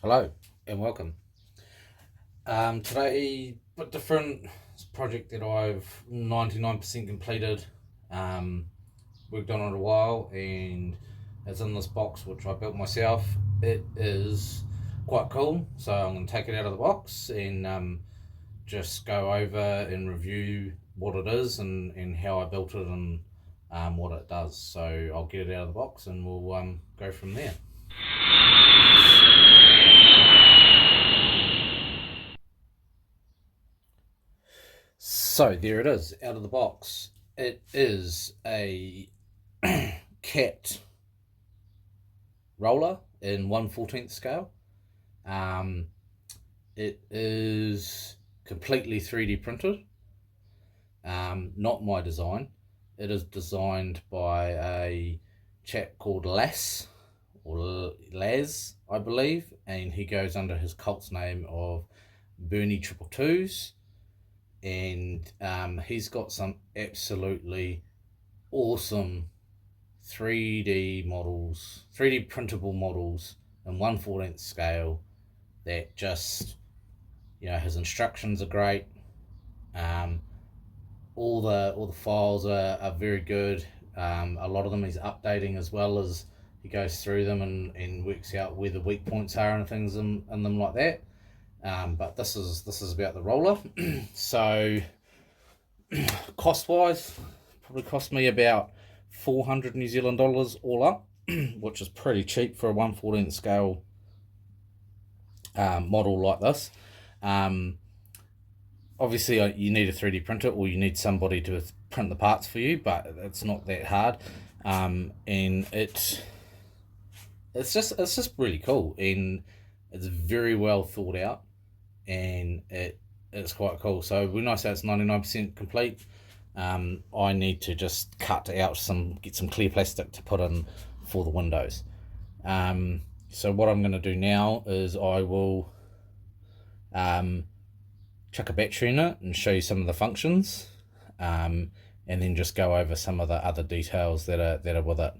Hello and welcome. Today, a bit different. It's a project that I've 99% completed. Um, Worked on it a while, and it's in this box which I built myself. It is quite cool, so I'm going to take it out of the box and just go over and review what it is and how I built it and what it does. So I'll get it out of the box and we'll go from there. So there it is, out of the box. It is a cat roller in 1/14 scale. Um, it is completely 3D printed. Not my design. It is designed by a chap called Laz, I believe, and he goes under his cult's name of Bernie Triple Twos. And he's got some absolutely awesome 3D models, 3D printable models in 1/14 scale that just, his instructions are great. All the files are very good. A lot of them he's updating as well as he goes through them and works out where the weak points are and things in them like that. But this is about the roller. So cost wise, probably cost me about 400 New Zealand dollars all up, which is pretty cheap for a 1/14 scale model like this. Obviously you need a 3D printer or you need somebody to print the parts for you, but it's not that hard. And it's just really cool, and it's very well thought out, and it's quite cool. So when I say it's 99% complete, I need to just cut out get some clear plastic to put in for the windows. So what I'm going to do now is I will chuck a battery in it and show you some of the functions, and then just go over some of the other details that are with it.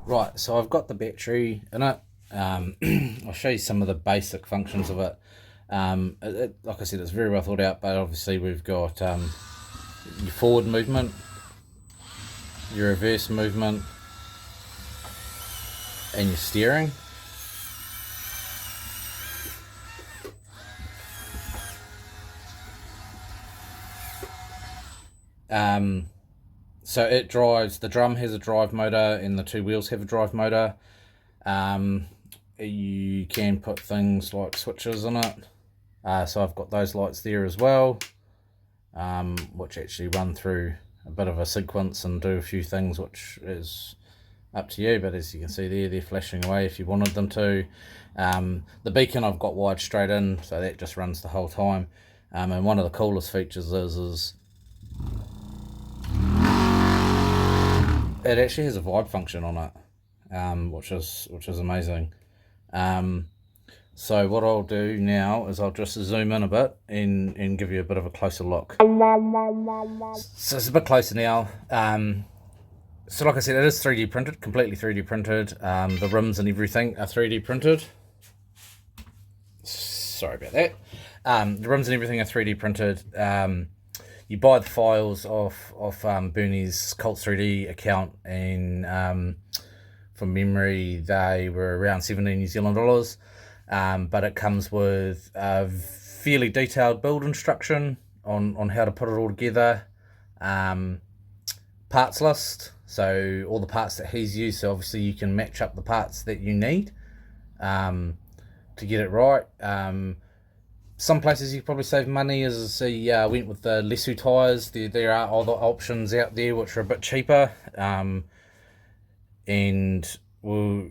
Right, so I've got the battery in it. I'll show you some of the basic functions of it. Like I said, it's very well thought out, but obviously we've got your forward movement, your reverse movement, and your steering. So it drives, the drum has a drive motor and the two wheels have a drive motor. You can put things like switches in it. So I've got those lights there as well, which actually run through a bit of a sequence and do a few things, which is up to you, but as you can see there, they're flashing away if you wanted them to. The beacon I've got wired straight in, so that just runs the whole time. And one of the coolest features is it actually has a vibe function on it, which is amazing. So what I'll do now is I'll just zoom in a bit and give you a bit of a closer look. So it's a bit closer now. So like I said, it is 3D printed, completely 3D printed. The rims and everything are 3D printed. Sorry about that. The rims and everything are 3D printed. You buy the files off Bernie's Cult 3D account, and from memory they were around 17 New Zealand dollars. But it comes with a fairly detailed build instruction on how to put it all together. Parts list, so all the parts that he's used, so obviously you can match up the parts that you need to get it right. Some places you probably save money, as I went with the Lesu tyres. There are other options out there which are a bit cheaper, and well,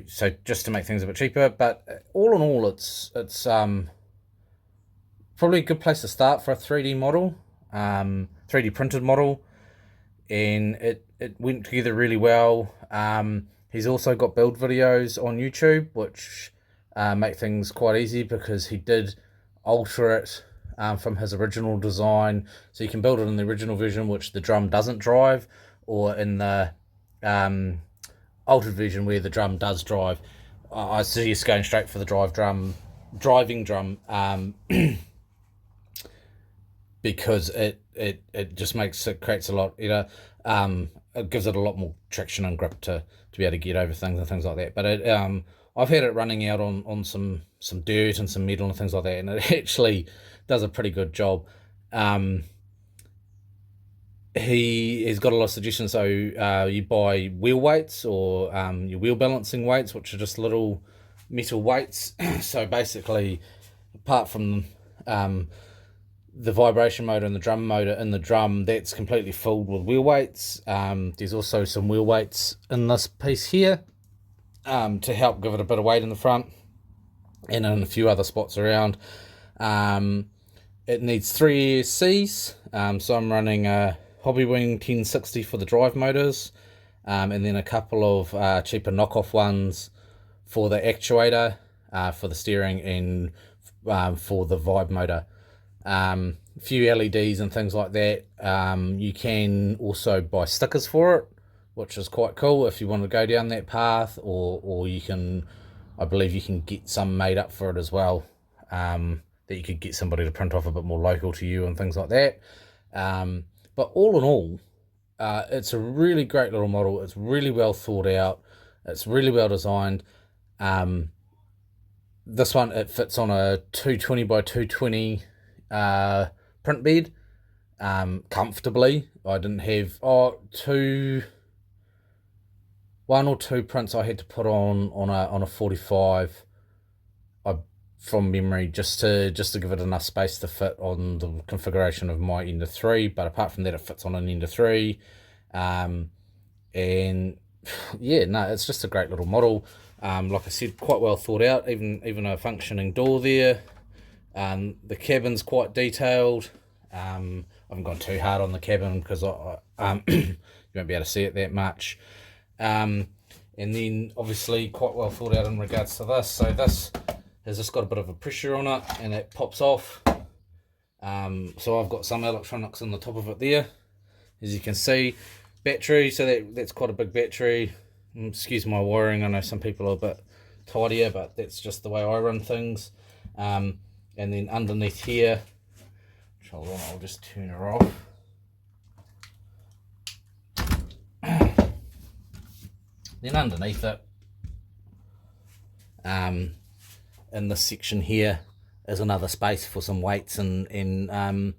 so just to make things a bit cheaper. But all in all, it's probably a good place to start for a 3D model, 3D printed model, and it went together really well. He's also got build videos on YouTube, which make things quite easy because he did alter it from his original design, so you can build it in the original version, which the drum doesn't drive, or in the altered version where the drum does drive, I suggest going straight for the driving drum, because it just creates a lot, it gives it a lot more traction and grip to be able to get over things and things like that. But I've had it running out on some dirt and some metal and things like that, and it actually does a pretty good job. He has got a lot of suggestions. So you buy wheel weights or your wheel balancing weights, which are just little metal weights. So basically, apart from the vibration motor and the drum motor in the drum, that's completely filled with wheel weights. There's also some wheel weights in this piece here to help give it a bit of weight in the front and in a few other spots around. It needs 3 ESCs, so I'm running a Hobbywing 1060 for the drive motors, and then a couple of cheaper knockoff ones for the actuator, for the steering, and for the vibe motor. A few LEDs and things like that. You can also buy stickers for it, which is quite cool if you want to go down that path, or you can, I believe you can get some made up for it as well, that you could get somebody to print off a bit more local to you and things like that. But all in all, it's a really great little model. It's really well thought out. It's really well designed. This one, it fits on a 220 by 220 print bed comfortably. I didn't have one or two prints I had to put on a 45 from memory, just to give it enough space to fit on the configuration of my Ender 3. But apart from that, it fits on an Ender 3. And yeah, no, it's just a great little model. Like I said, quite well thought out, even a functioning door there. The cabin's quite detailed. I haven't gone too hard on the cabin because you won't be able to see it that much. And then obviously quite well thought out in regards to this. So this has just got a bit of a pressure on it, and it pops off. So I've got some electronics on the top of it there, as you can see. Battery, so that's quite a big battery. Excuse my wiring, I know some people are a bit tidier, but that's just the way I run things. And then underneath here, hold on, I'll just turn her off. Then underneath it, in this section here is another space for some weights and a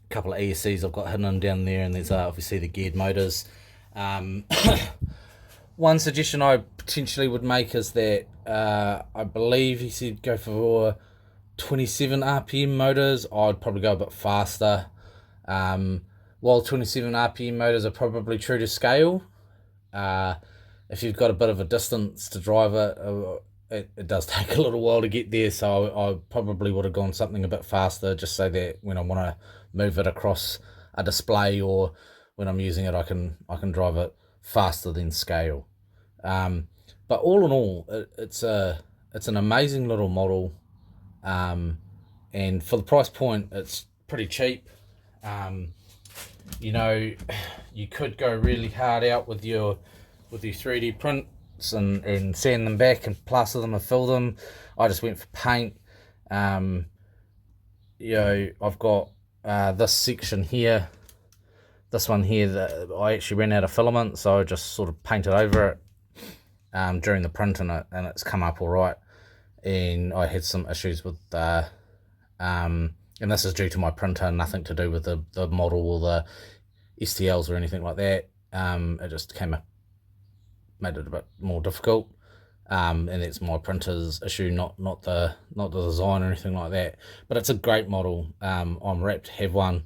couple of ESCs I've got hidden down there, and there's obviously the geared motors. One suggestion I potentially would make is that I believe he said go for 27 RPM motors. I'd probably go a bit faster. While 27 RPM motors are probably true to scale, if you've got a bit of a distance to drive it does take a little while to get there, so I probably would have gone something a bit faster, just so that when I want to move it across a display or when I'm using it, I can drive it faster than scale. But all in all, it's an amazing little model, and for the price point, it's pretty cheap. You could go really hard out with your 3D prints and sand them back and plaster them and fill them. I just went for paint. I've got this section here, this one here, that I actually ran out of filament, so I just sort of painted over it during the print, and it's come up all right. And I had some issues with and this is due to my printer, nothing to do with the model or the STLs or anything like that. It just made it a bit more difficult, and it's my printer's issue, not the design or anything like that. But it's a great model. I'm wrapped to have one.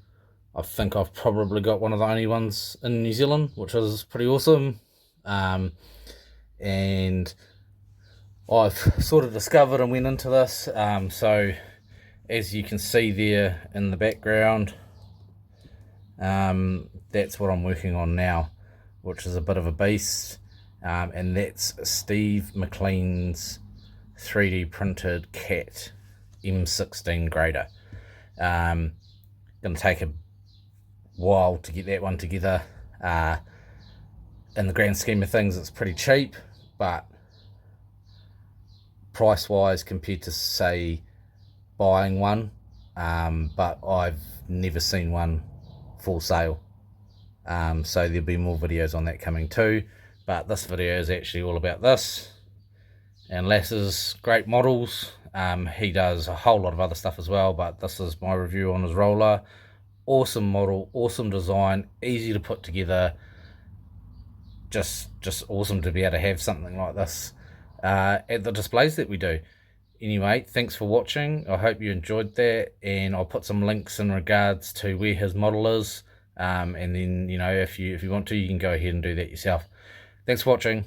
I think I've probably got one of the only ones in New Zealand, which is pretty awesome. And I've sort of discovered and went into this. So as you can see there in the background, that's what I'm working on now, which is a bit of a beast. And that's Steve McLean's 3D printed CAT M16 grader. Gonna take a while to get that one together. in the grand scheme of things, it's pretty cheap, but price wise compared to say buying one, but I've never seen one for sale. So there'll be more videos on that coming too, but this video is actually all about this. And Lass's great models. He does a whole lot of other stuff as well, but this is my review on his roller. Awesome model, awesome design, easy to put together. Just awesome to be able to have something like this at the displays that we do. Anyway, thanks for watching. I hope you enjoyed that, and I'll put some links in regards to where his model is, and then, you know, if you want to, you can go ahead and do that yourself. Thanks for watching.